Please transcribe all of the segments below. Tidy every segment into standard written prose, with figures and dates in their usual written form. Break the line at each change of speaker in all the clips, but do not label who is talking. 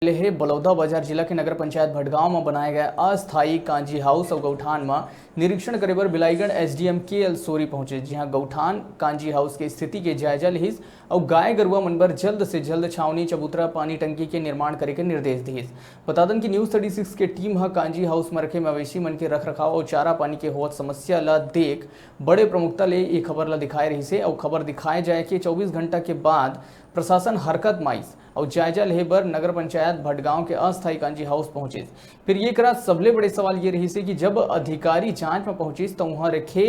लेहे बलौदाबाजार जिला के नगर पंचायत भटगांव में बनाया गया अस्थायी कांजी हाउस और गौठान में निरीक्षण करे बर बिलाईगढ़ एसडीएम के सोरी पहुंचे, जहां गौठान कांजी हाउस की स्थिति के जायजा लिहिस और गाय गरुआ मन बर जल्द से जल्द छावनी, चबूतरा, पानी टंकी के निर्माण करे के निर्देश दिहिस। बता दें कि न्यूज़ 36 के टीम ह कांजी हाउस में रखे मवेशी मन के रख रखाव और चारा पानी के होत समस्या ला देख बड़े प्रमुखता ले ये खबर ला दिखाए रही से और खबर दिखाए जाए कि 24 घंटा के बाद प्रशासन हरकत माइस और जायजा लेहे बर नगर पंचायत भटगांव के अस्थायी कांजी हाउस पहुंचे। फिर ये करा सबले बड़े सवाल ये रही से कि जब अधिकारी जांच में पहुंचिस तो वहां रखे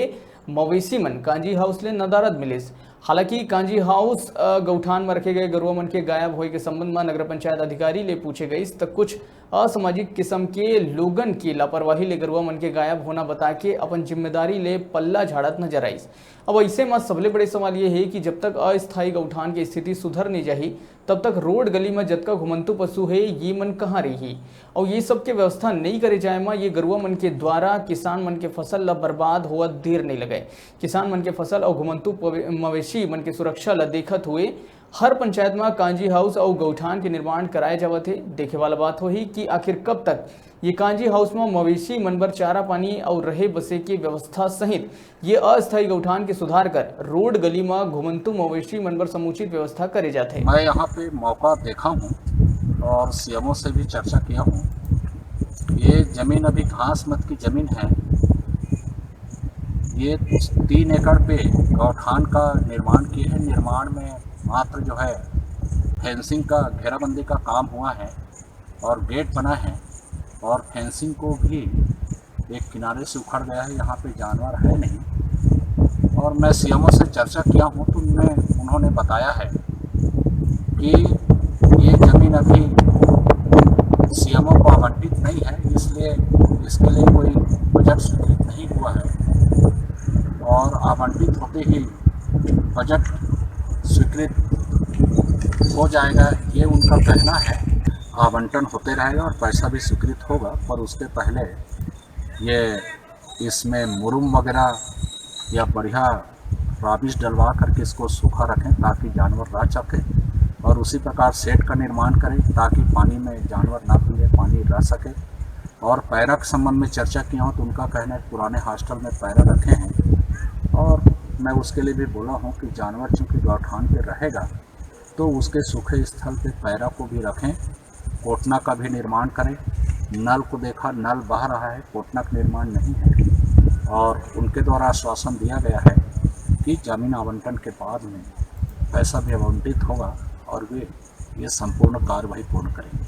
मवेशी मन कांजी हाउस ले नदारद मिलिस। हालांकि कांजी हाउस गौठान में रखे गए गरुआ मन के गायब होए के संबंध में नगर पंचायत अधिकारी ले पूछे गई तो कुछ असामाजिक किस्म के लोगन की लापरवाही ले गरुआ मन के गायब होना बता के अपन जिम्मेदारी ले पल्ला झाड़त नजर आईस। अब ऐसे में सबले बड़े सवाल ये है कि जब तक अस्थायी गौठान की स्थिति सुधर नहीं जाही तब तक रोड गली में जतका घुमंतु पशु है ये मन कहाँ रही और ये सब के व्यवस्था नहीं करे जाए में ये गरुआ मन के द्वारा किसान मन के फसल ला बर्बाद हुआ देर नहीं लगे। किसान मन के फसल और घुमंतु मवेशी मन के सुरक्षा ला देखत हुए हर पंचायत में कांजी हाउस और गौठान के निर्माण कराए जावत है। देखे वाला बात हो ही कि आखिर कब तक ये कांजी हाउस में मवेशी मन बर चारा पानी और रहे बसे की व्यवस्था सहित ये अस्थायी गौठान के सुधार कर रोड गली में घुमंतु मवेशी मन बर समुचित व्यवस्था करे जाते हैं।
मैं यहाँ पे मौका देखा हूँ और सीएमओ से भी चर्चा किया हूँ। ये जमीन अभी घास मत की जमीन है। ये 3 एकड़ पे गौठान का निर्माण किए हैं। निर्माण में मात्र जो है फेंसिंग का घेराबंदी का काम हुआ है और गेट बना है और फेंसिंग को भी एक किनारे से उखड़ गया है। यहाँ पे जानवर है नहीं। और मैं सीएमओ से चर्चा किया हूँ तो उन्होंने बताया है कि ये ज़मीन अभी सीएमओ को आवंटित नहीं है, इसलिए इसके लिए कोई बजट स्वीकृत नहीं हुआ है और आवंटित होते ही बजट स्वीकृत हो जाएगा, ये उनका कहना है। आवंटन होते रहेगा और पैसा भी स्वीकृत होगा, पर उसके पहले ये इसमें मुरुम वगैरह या बढ़िया राबिश डलवा करके इसको सूखा रखें ताकि जानवर रह सके और उसी प्रकार सेट का निर्माण करें ताकि पानी में जानवर ना पीले, पानी रह सके। और पैरा के संबंध में चर्चा किया हूँ तो उनका कहना है पुराने हॉस्टल में पैरा रखे हैं और मैं उसके लिए भी बोला हूँ कि जानवर चूँकि गौठान पे रहेगा तो उसके सूखे स्थल पे पैरा को भी रखें। कोटना का भी निर्माण करें। नल को देखा, नल बह रहा है, कोटना का निर्माण नहीं है और उनके द्वारा आश्वासन दिया गया है कि जमीन आवंटन के बाद में पैसा भी आवंटित होगा और वे ये संपूर्ण कार्यवाही पूर्ण करेंगे।